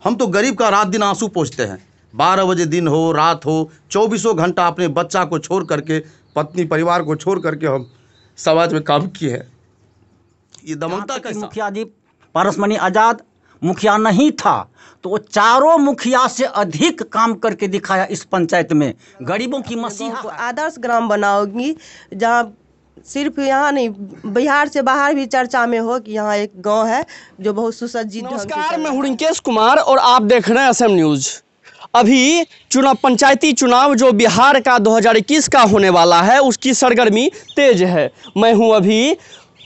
हम तो गरीब का रात दिन आंसू पोंछते हैं। 12 बजे दिन हो रात हो, 24 घंटा अपने बच्चा को छोड़ करके, पत्नी परिवार को छोड़ करके हम समाज में काम किए हैं। ये दमनता कैसा? मुखिया जी पारसमणि आजाद मुखिया नहीं था तो वो चारों मुखिया से अधिक काम करके दिखाया इस पंचायत में। गरीबों की मसीहा को आदर्श ग्राम बनाओगी, जहाँ सिर्फ यहाँ नहीं बिहार से बाहर भी चर्चा में हो कि यहाँ एक गांव है जो बहुत सुसज्जित। नमस्कार, मैं हूं रिंकेश कुमार और आप देख रहे हैं असम न्यूज। अभी पंचायती चुनाव जो बिहार का 2021 का होने वाला है उसकी सरगर्मी तेज है।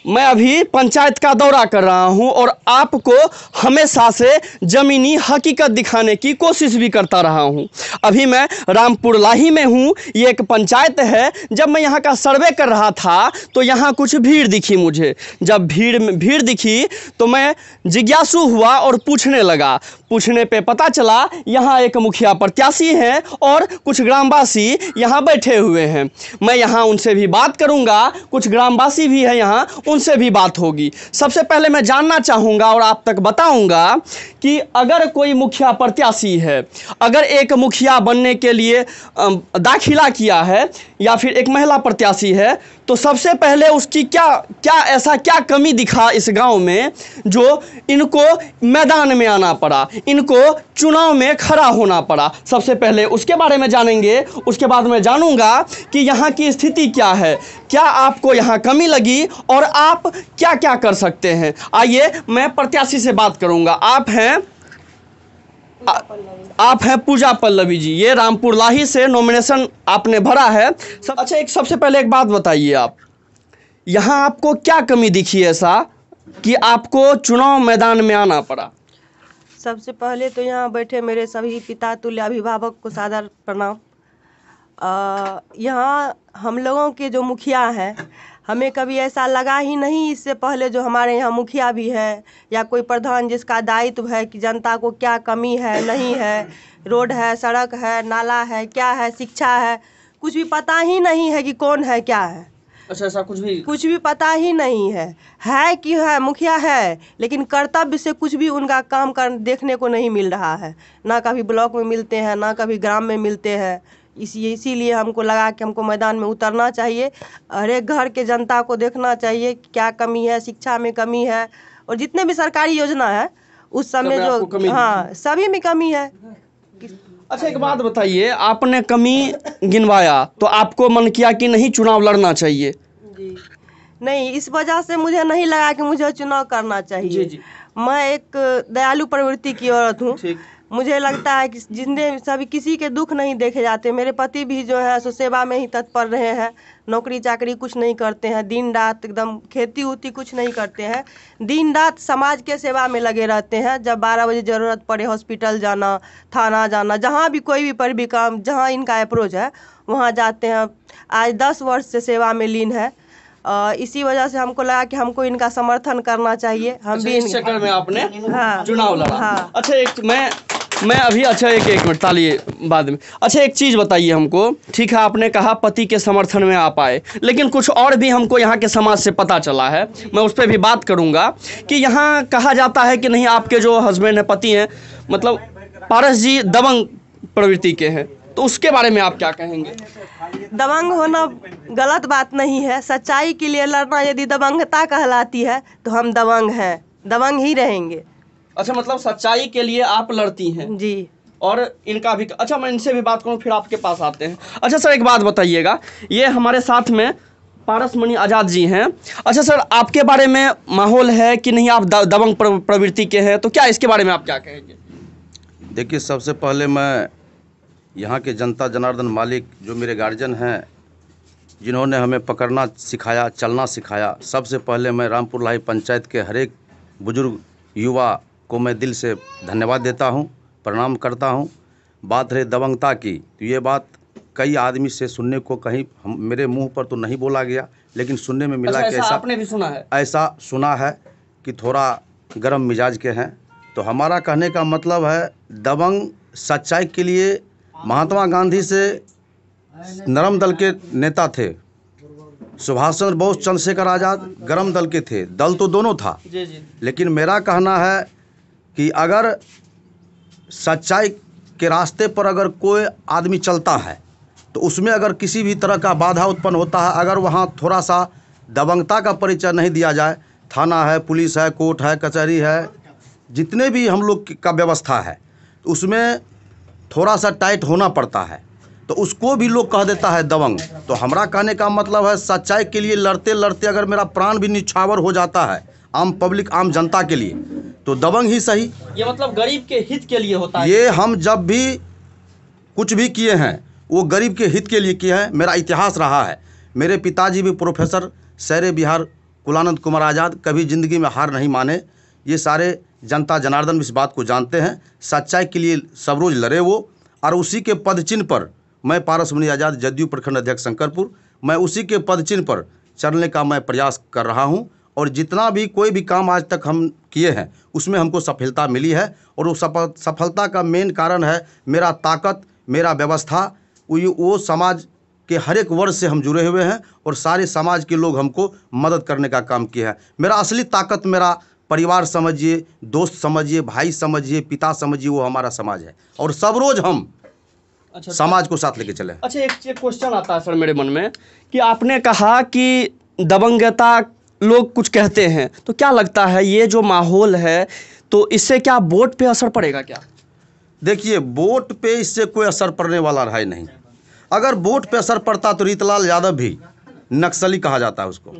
मैं अभी पंचायत का दौरा कर रहा हूं और आपको हमेशा से ज़मीनी हकीकत दिखाने की कोशिश भी करता रहा हूं। अभी मैं रामपुर लाही में हूं। ये एक पंचायत है। जब मैं यहां का सर्वे कर रहा था तो यहां कुछ भीड़ दिखी मुझे। जब भीड़ दिखी तो मैं जिज्ञासु हुआ और पूछने लगा। पूछने पे पता चला यहाँ एक मुखिया प्रत्याशी हैं और कुछ ग्रामवासी यहाँ बैठे हुए हैं। मैं यहाँ उनसे भी बात करूँगा, कुछ ग्रामवासी भी हैं यहाँ, उनसे भी बात होगी। सबसे पहले मैं जानना चाहूँगा और आप तक बताऊँगा कि अगर कोई मुखिया प्रत्याशी है, अगर एक मुखिया बनने के लिए दाखिला किया है या फिर एक महिला प्रत्याशी है, तो सबसे पहले उसकी क्या कमी दिखा इस गांव में जो इनको मैदान में आना पड़ा, इनको चुनाव में खड़ा होना पड़ा। सबसे पहले उसके बारे में जानेंगे। उसके बाद मैं जानूंगा कि यहाँ की स्थिति क्या है, क्या आपको यहाँ कमी लगी और आप क्या क्या कर सकते हैं। आइए मैं प्रत्याशी से बात करूंगा। आप हैं पूजा पल्लवी जी। ये रामपुर लाही से नॉमिनेशन आपने भरा है। अच्छा, सबसे पहले एक बात बताइए, आप यहाँ आपको क्या कमी दिखी ऐसा कि आपको चुनाव मैदान में आना पड़ा? सबसे पहले तो यहाँ बैठे मेरे सभी पिता तुल्य अभिभावक को सादर प्रणाम। यहाँ हम लोगों के जो मुखिया हैं, हमें कभी ऐसा लगा ही नहीं इससे पहले जो हमारे यहाँ मुखिया भी है या कोई प्रधान जिसका दायित्व है कि जनता को क्या कमी है, नहीं है, रोड है, सड़क है, नाला है, क्या है, शिक्षा है, कुछ भी पता ही नहीं है कि कौन है क्या है। अच्छा, ऐसा कुछ भी पता ही नहीं है कि है मुखिया है, लेकिन कर्तव्य से कुछ भी उनका काम देखने को नहीं मिल रहा है। ना कभी ब्लॉक में मिलते हैं, ना कभी ग्राम में मिलते हैं। इसीलिए हमको लगा कि हमको मैदान में उतरना चाहिए, हर एक घर के जनता को देखना चाहिए क्या कमी है, शिक्षा में कमी है और जितने भी सरकारी योजना है उस समय जो सभी में कमी है। अच्छा, एक बात बताइए, आपने कमी गिनवाया तो आपको मन किया कि नहीं चुनाव लड़ना चाहिए? जी नहीं, इस वजह से मुझे नहीं लगा कि मुझे चुनाव करना चाहिए। जी। मैं एक दयालु प्रवृत्ति की औरत हूँ। मुझे लगता है कि सभी किसी के दुख नहीं देखे जाते। मेरे पति भी जो है सो सेवा में ही तत्पर रहे हैं, नौकरी चाकरी कुछ नहीं करते हैं, दिन रात एकदम खेती उती कुछ नहीं करते हैं, दिन रात समाज के सेवा में लगे रहते हैं। जब 12 बजे ज़रूरत पड़े हॉस्पिटल जाना, थाना जाना, जहाँ भी कोई भी काम जहाँ इनका अप्रोच है वहाँ जाते हैं। आज 10 वर्ष से सेवा में लीन है। इसी वजह से हमको लगा कि हमको इनका समर्थन करना चाहिए। हम भी इस चक्कर में आपने चुनाव लड़ा। अच्छा, मैं अभी एक मिनट तालिए बाद में। अच्छा, एक चीज़ बताइए हमको। ठीक है, आपने कहा पति के समर्थन में आप आए, लेकिन कुछ और भी हमको यहाँ के समाज से पता चला है, मैं उस पर भी बात करूँगा कि यहाँ कहा जाता है कि नहीं आपके जो हस्बैंड हैं, पति हैं, मतलब पारस जी दबंग प्रवृत्ति के हैं, तो उसके बारे में आप क्या कहेंगे? दबंग होना गलत बात नहीं है। सच्चाई के लिए लड़ना यदि दबंगता कहलाती है तो हम दबंग हैं, दबंग ही रहेंगे। अच्छा, मतलब सच्चाई के लिए आप लड़ती हैं? जी। और इनका भी। अच्छा, मैं इनसे भी बात करूं फिर आपके पास आते हैं। अच्छा सर, एक बात बताइएगा, ये हमारे साथ में पारसमणि आजाद जी हैं। अच्छा सर, आपके बारे में माहौल है कि नहीं आप दबंग प्रवृत्ति के हैं, तो क्या इसके बारे में आप क्या कहेंगे? देखिए, सबसे पहले मैं यहाँ के जनता जनार्दन मालिक जो मेरे गार्जियन हैं, जिन्होंने हमें पकड़ना सिखाया, चलना सिखाया, सबसे पहले मैं रामपुर लाही पंचायत के हर एक बुजुर्ग युवा को मैं दिल से धन्यवाद देता हूं, प्रणाम करता हूं। बात रही दबंगता की, तो ये बात कई आदमी से सुनने को कहीं मेरे मुंह पर तो नहीं बोला गया, लेकिन सुनने में मिला कि ऐसा आपने भी सुना है? ऐसा सुना है कि थोड़ा गर्म मिजाज के हैं। तो हमारा कहने का मतलब है, दबंग सच्चाई के लिए महात्मा गांधी से नरम दल के नेता थे, सुभाष चंद्र बोस, चंद्रशेखर आज़ाद गर्म दल के थे, दल तो दोनों था। जी। लेकिन मेरा कहना है कि अगर सच्चाई के रास्ते पर अगर कोई आदमी चलता है तो उसमें अगर किसी भी तरह का बाधा उत्पन्न होता है, अगर वहाँ थोड़ा सा दबंगता का परिचय नहीं दिया जाए, थाना है, पुलिस है, कोर्ट है, कचहरी है, जितने भी हम लोग का व्यवस्था है, तो उसमें थोड़ा सा टाइट होना पड़ता है, तो उसको भी लोग कह देता है दबंग। तो हमारा कहने का मतलब है, सच्चाई के लिए लड़ते लड़ते अगर मेरा प्राण भी निछावर हो जाता है आम पब्लिक, आम जनता के लिए, तो दबंग ही सही। ये मतलब गरीब के हित के लिए होता है। ये हम जब भी कुछ भी किए हैं वो गरीब के हित के लिए किए हैं। मेरा इतिहास रहा है, मेरे पिताजी भी प्रोफेसर शेरे बिहार कुलानंद कुमार आज़ाद कभी ज़िंदगी में हार नहीं माने। ये सारे जनता जनार्दन भी इस बात को जानते हैं। सच्चाई के लिए सब रोज़ लड़े वो, और उसी के पदचिन्ह पर मैं पारस मणि आज़ाद, जदयू प्रखंड अध्यक्ष शंकरपुर, मैं उसी के पदचिन्ह पर चलने का मैं प्रयास कर रहा हूं। और जितना भी कोई भी काम आज तक हम किए हैं उसमें हमको सफलता मिली है, और वो सफलता का मेन कारण है मेरा ताकत, मेरा व्यवस्था। वो समाज के हर एक वर्ग से हम जुड़े हुए हैं और सारे समाज के लोग हमको मदद करने का काम किया है। मेरा असली ताकत मेरा परिवार समझिए, दोस्त समझिए, भाई समझिए, पिता समझिए, वो हमारा समाज है, और सब रोज हम समाज को साथ लेके चले। अच्छा, एक क्वेश्चन आता है सर मेरे मन में कि आपने कहा कि दबंगता लोग कुछ कहते हैं, तो क्या लगता है ये जो माहौल है तो इससे क्या वोट पे असर पड़ेगा क्या? देखिए, वोट पे इससे कोई असर पड़ने वाला है नहीं। अगर वोट पे असर पड़ता तो रीतलाल यादव भी नक्सली कहा जाता है उसको।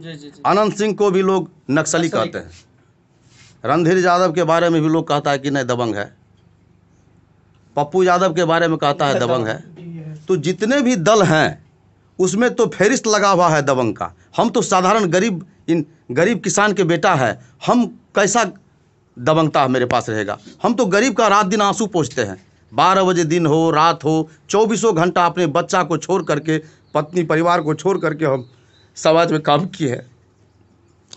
अनंत सिंह को भी लोग नक्सली कहते हैं। रणधीर यादव के बारे में भी लोग कहता है कि नहीं दबंग है। पप्पू यादव के बारे में कहता है दबंग है। तो जितने भी दल हैं उसमें तो फेरिस्त लगा हुआ है दबंग का। हम तो साधारण गरीब किसान के बेटा है, हम कैसा दबंगता मेरे पास रहेगा? हम तो गरीब का रात दिन आंसू पोंछते हैं। 12 बजे दिन हो रात हो, 24 घंटा अपने बच्चा को छोड़ करके, पत्नी परिवार को छोड़ करके हम समाज में काम किए हैं।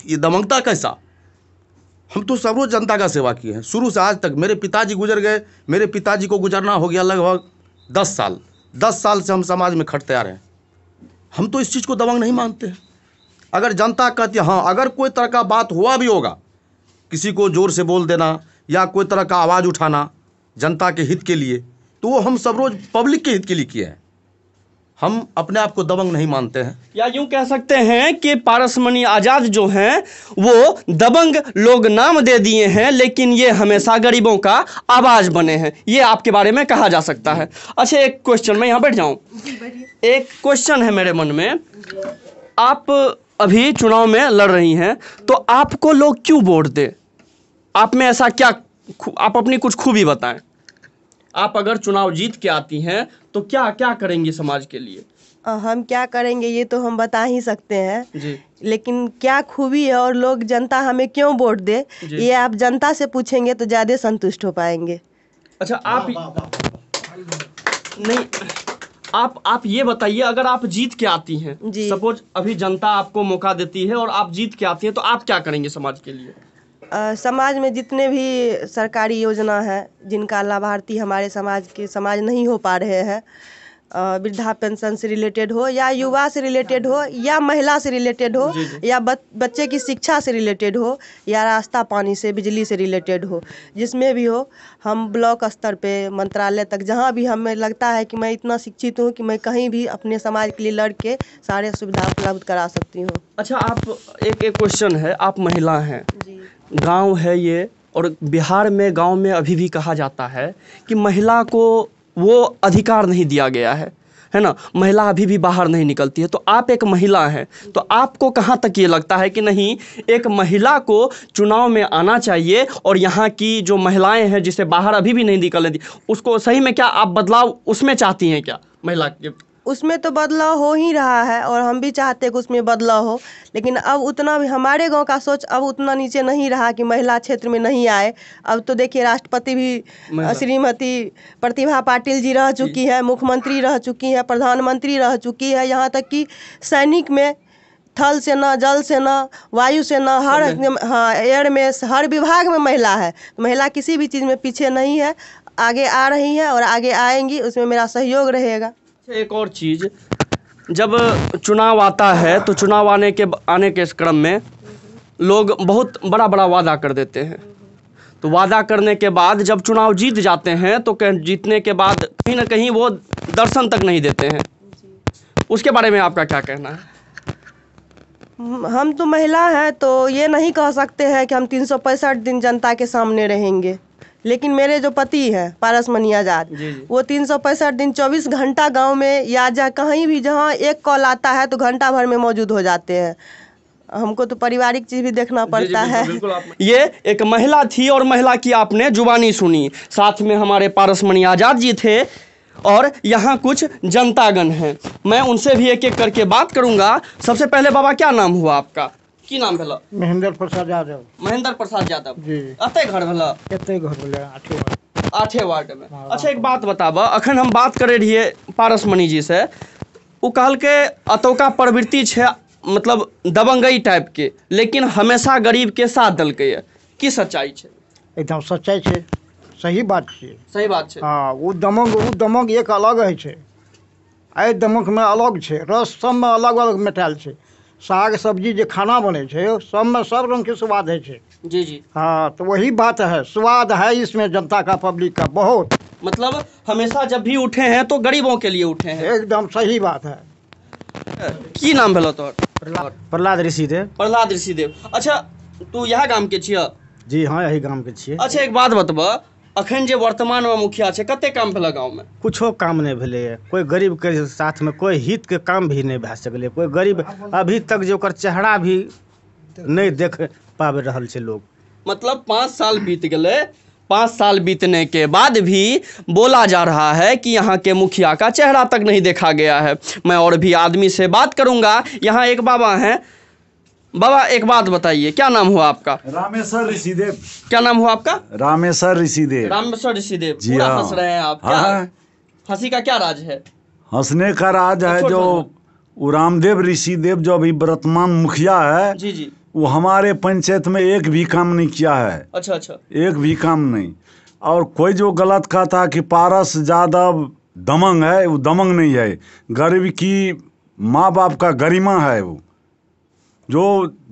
ये दबंगता कैसा? हम तो सब रोज जनता का सेवा किए हैं शुरू से आज तक। मेरे पिताजी गुजर गए, मेरे पिताजी को गुजरना हो गया लगभग 10 साल। 10 साल से हम समाज में खटते आ रहे हैं। हम तो इस चीज़ को दबंग नहीं मानते हैं। अगर जनता कहती है हाँ, अगर कोई तरह का बात हुआ भी होगा, किसी को ज़ोर से बोल देना या कोई तरह का आवाज़ उठाना जनता के हित के लिए, तो वो हम सब रोज पब्लिक के हित के लिए किए हैं। हम अपने आप को दबंग नहीं मानते हैं। या यूं कह सकते हैं कि पारस मणि आज़ाद जो हैं वो दबंग लोग नाम दे दिए हैं, लेकिन ये हमेशा गरीबों का आवाज़ बने हैं, ये आपके बारे में कहा जा सकता है। अच्छा, एक क्वेश्चन, मैं यहाँ बैठ जाऊँ। एक क्वेश्चन है मेरे मन में। आप अभी चुनाव में लड़ रही हैं, तो आपको लोग क्यों वोट दे? आप में ऐसा क्या, आप अपनी कुछ खूबी बताएं। आप अगर चुनाव जीत के आती हैं तो क्या क्या करेंगी समाज के लिए? हम क्या करेंगे ये तो हम बता ही सकते हैं जी। लेकिन क्या खूबी है और लोग जनता हमें क्यों वोट दे, ये आप जनता से पूछेंगे तो ज़्यादा संतुष्ट हो पाएंगे। अच्छा, आप नहीं, आप ये बताइए, अगर आप जीत के आती हैं, सपोज अभी जनता आपको मौका देती है और आप जीत के आती हैं, तो आप क्या करेंगे समाज के लिए? समाज में जितने भी सरकारी योजना है जिनका लाभार्थी हमारे समाज नहीं हो पा रहे हैं, वृद्धा पेंशन से रिलेटेड हो या युवा से रिलेटेड हो या महिला से रिलेटेड हो या बच्चे की शिक्षा से रिलेटेड हो या रास्ता पानी से, बिजली से रिलेटेड हो, जिसमें भी हो, हम ब्लॉक स्तर पे, मंत्रालय तक, जहाँ भी हमें लगता है कि मैं इतना शिक्षित हूँ कि मैं कहीं भी अपने समाज के लिए लड़ के सारे सुविधा उपलब्ध करा सकती हूँ। अच्छा, आप एक क्वेश्चन है, आप महिला हैं, गांव है ये, और बिहार में गांव में अभी भी कहा जाता है कि महिला को वो अधिकार नहीं दिया गया है ना, महिला अभी भी बाहर नहीं निकलती है। तो आप एक महिला हैं, तो आपको कहाँ तक ये लगता है कि नहीं, एक महिला को चुनाव में आना चाहिए और यहाँ की जो महिलाएं हैं जिसे बाहर अभी भी नहीं निकलने दी, उसको सही में क्या आप बदलाव उसमें चाहती हैं क्या? महिला के उसमें तो बदलाव हो ही रहा है और हम भी चाहते हैं कि उसमें बदलाव हो, लेकिन अब उतना भी हमारे गांव का सोच अब उतना नीचे नहीं रहा कि महिला क्षेत्र में नहीं आए। अब तो देखिए, राष्ट्रपति भी श्रीमती प्रतिभा पाटिल जी रह चुकी है, मुख्यमंत्री रह चुकी है, प्रधानमंत्री रह चुकी है, यहाँ तक कि सैनिक में, थल सेना, जल सेना, वायु सेना, हर एयर में, हर विभाग में महिला है। महिला किसी भी चीज़ में पीछे नहीं है, आगे आ रही है और आगे आएंगी, उसमें मेरा सहयोग रहेगा। एक और चीज़, जब चुनाव आता है तो चुनाव आने के इस क्रम में लोग बहुत बड़ा वादा कर देते हैं, तो वादा करने के बाद जब चुनाव जीत जाते हैं तो जीतने के बाद कहीं ना कहीं वो दर्शन तक नहीं देते हैं, उसके बारे में आपका क्या कहना है? हम तो महिला हैं तो ये नहीं कह सकते हैं कि हम 365 दिन जनता के सामने रहेंगे, लेकिन मेरे जो पति हैं पारसमणि आजाद, वो 365 दिन 24 घंटा गांव में या कहीं भी जहां एक कॉल आता है तो घंटा भर में मौजूद हो जाते हैं। हमको तो पारिवारिक चीज भी देखना पड़ता है। ये एक महिला थी और महिला की आपने जुबानी सुनी, साथ में हमारे पारसमणि आजाद जी थे और यहाँ कुछ जनतागण हैं। मैं उनसे भी एक एक करके बात करूंगा। सबसे पहले बाबा क्या नाम हुआ आपका? की नाम भेला? महेंद्र प्रसाद यादव। महेंद्र प्रसाद यादव जी। अते घर भेला? एते घर भेलै 8 वार्ड में। अच्छा एक बात बताबा, अखन हम बात करे रहिए पारसमणि जी से, वो कहल के अतौका प्रवृत्ति है मतलब दबंगई टाइप के, लेकिन हमेशा गरीब के साथ दलकै है, की सच्चाई है? एकदम सच्चाई छै, सही बात छै। सही बात है। हाँ, वो दमक एक अलग है छै, एहि दमक में अलग छै, रस सब में अलग अलग मेटायल छै। साग सब्जी जो खाना बने छै सब में सब रंग के स्वाद है छै। जी जी। हाँ, तो वही बात है, स्वाद है इसमें जनता का, पब्लिक का बहुत। मतलब हमेशा जब भी उठे हैं तो गरीबों के लिए उठे हैं। एकदम सही बात है। की नाम भेलो तोहर? प्रहलाद ऋषिदेव। प्रहलाद ऋषिदेव। अच्छा तू यह गाम के छियै? जी हाँ, यही गांव के छियै। अच्छा एक बात बतबा, अखन जे वर्तमान में मुखिया छै कते काम भेल गाँव में? कुछो काम नहीं भेलै, कोई गरीब के साथ में कोई हित के काम भी नहीं भए सकलै। कोई गरीब अभी तक जो ओकर चेहरा भी नहीं देख पाबि रहल छै लोग। मतलब 5 साल बीत गए, 5 साल बीतने के बाद भी बोला जा रहा है कि यहाँ के मुखिया का चेहरा तक नहीं देखा गया है। मैं और भी आदमी से बात करूंगा। यहाँ एक बाबा हैं। बाबा एक बात बताइए, क्या नाम हुआ आपका? रामेश्वर ऋषिदेव। क्या नाम हुआ आपका? रामेश्वर ऋषिदेव। रामेश्वर ऋषिदेव। जी पूरा हाँ। हंस रहे हैं आप। क्या हंसी का क्या राज है? हंसने का राज है जो वो रामदेव ऋषिदेव जो अभी वर्तमान मुखिया है, जी जी, वो हमारे पंचायत में एक भी काम नहीं किया है। अच्छा अच्छा। एक भी काम नहीं। और कोई जो गलत कहता कि पारस यादव दमंग है, वो दमंग नहीं है। गरीब की माँ बाप का गरिमा है। वो जो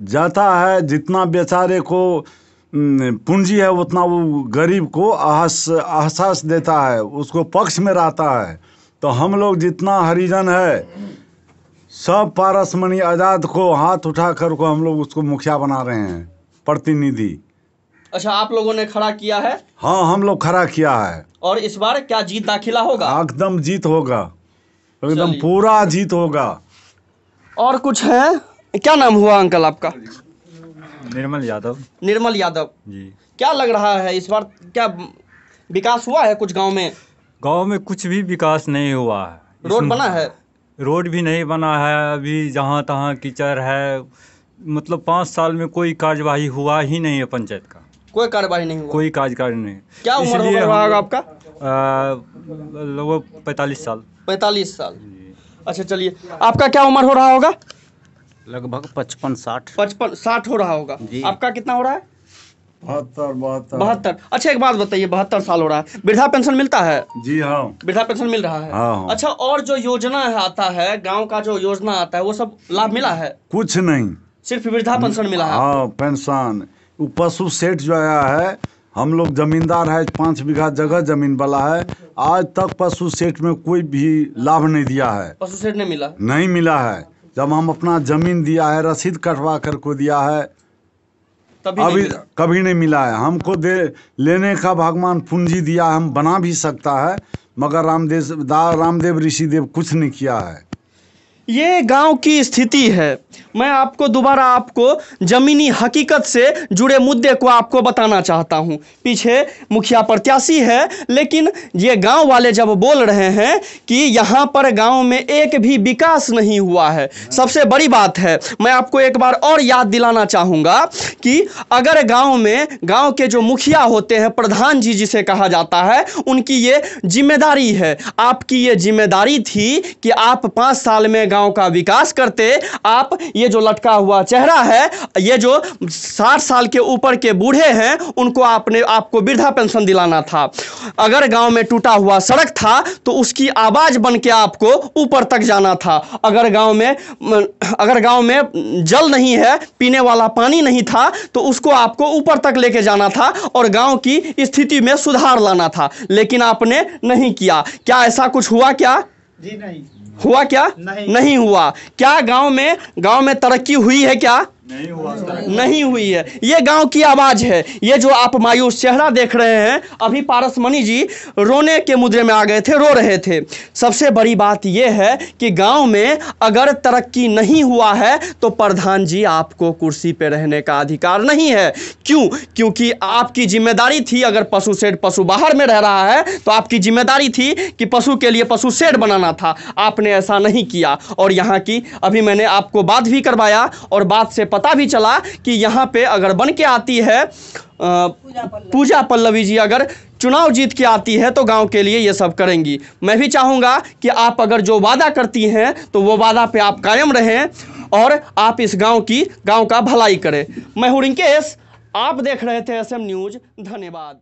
जाता है, जितना बेचारे को पूंजी है उतना वो गरीब को एहसास देता है, उसको पक्ष में रहता है। तो हम लोग जितना हरिजन है सब पारसमणि आजाद को हाथ उठाकर को हम लोग उसको मुखिया बना रहे हैं, प्रतिनिधि। अच्छा आप लोगों ने खड़ा किया है? हाँ, हम लोग खड़ा किया है। और इस बार क्या जीत दाखिला होगा? एकदम जीत होगा, एकदम चलिए। पूरा जीत होगा। और कुछ है? क्या नाम हुआ अंकल आपका? निर्मल यादव। निर्मल यादव जी। क्या लग रहा है इस बार, क्या विकास हुआ है कुछ गांव में? गांव में कुछ भी विकास नहीं हुआ है। रोड बना है? रोड भी नहीं बना है। अभी जहाँ तहाँ कीचड़ है। मतलब 5 साल में कोई कार्यवाही हुआ ही नहीं है पंचायत का। कोई कार्रवाई नहीं हुआ? कोई कार्य नहीं। क्या उम्र इसलिए होगा हम- आपका? लगभग 45 साल। 45 साल। अच्छा चलिए, आपका क्या उम्र हो रहा होगा? लगभग 55-60। 55-60 हो रहा होगा। जी। आपका कितना हो रहा है? 72। 72। अच्छा एक बात बताइए, 72 साल हो रहा है, वृद्धा पेंशन मिलता है? जी हाँ। वृद्धा पेंशन मिल रहा है? हाँ। अच्छा और जो योजना है आता है, गांव का जो योजना आता है वो सब लाभ मिला है? कुछ नहीं, सिर्फ वृद्धा पेंशन मिला है? हाँ पेंशन। वो पशु सेठ जो आया है, हम लोग जमींदार है, 5 बीघा जगह जमीन वाला है, आज तक पशु सेठ में कोई भी लाभ नहीं दिया है। पशु सेठ ने मिला? नहीं मिला है। जब हम अपना जमीन दिया है, रसीद कटवा कर को दिया है, तभी नहीं अभी मिला। कभी नहीं मिला है। हमको लेने का भगवान पूंजी दिया, हम बना भी सकता है, मगर रामदेव ऋषिदेव कुछ नहीं किया है। ये गांव की स्थिति है। मैं आपको दोबारा आपको जमीनी हकीकत से जुड़े मुद्दे को आपको बताना चाहता हूं। पीछे मुखिया प्रत्याशी है, लेकिन ये गांव वाले जब बोल रहे हैं कि यहाँ पर गांव में एक भी विकास नहीं हुआ है, सबसे बड़ी बात है, मैं आपको एक बार और याद दिलाना चाहूँगा कि अगर गांव में गांव के जो मुखिया होते हैं, प्रधान जी जिसे कहा जाता है, उनकी ये जिम्मेदारी है। आपकी ये जिम्मेदारी थी कि आप 5 साल में गांव का विकास करते। आप ये जो लटका हुआ चेहरा है, ये जो 60 साल के ऊपर के बूढ़े हैं, उनको आपको वृद्धा पेंशन दिलाना था। अगर गांव में टूटा हुआ सड़क था तो उसकी आवाज बन के आपको ऊपर तक जाना था। अगर गांव में जल नहीं है, पीने वाला पानी नहीं था, तो उसको आपको ऊपर तक लेके जाना था और गांव की स्थिति में सुधार लाना था। लेकिन आपने नहीं किया। क्या ऐसा कुछ हुआ क्या? जी नहीं हुआ क्या? नहीं हुआ। क्या गांव में तरक्की हुई है? क्या नहीं हुई है। ये गांव की आवाज है। ये जो आप मायूस चेहरा देख रहे हैं, अभी पारसमणि जी रोने के मुद्रे में आ गए थे, रो रहे थे। सबसे बड़ी बात यह है कि गांव में अगर तरक्की नहीं हुआ है तो प्रधान जी आपको कुर्सी पे रहने का अधिकार नहीं है। क्यों? क्योंकि आपकी जिम्मेदारी थी, अगर पशु बाहर में रह रहा है तो आपकी जिम्मेदारी थी कि पशु के लिए पशु शेड बनाना था। आपने ऐसा नहीं किया। और यहाँ की अभी मैंने आपको बात भी करवाया और बात से पता भी चला कि यहाँ पे अगर बन के आती है पूजा पल्लवी जी, अगर चुनाव जीत के आती है तो गांव के लिए ये सब करेंगी। मैं भी चाहूँगा कि आप अगर जो वादा करती हैं तो वो वादा पे आप कायम रहें और आप इस गांव का भलाई करें। मैं हूं रिंकेश, आप देख रहे थे SM न्यूज़। धन्यवाद।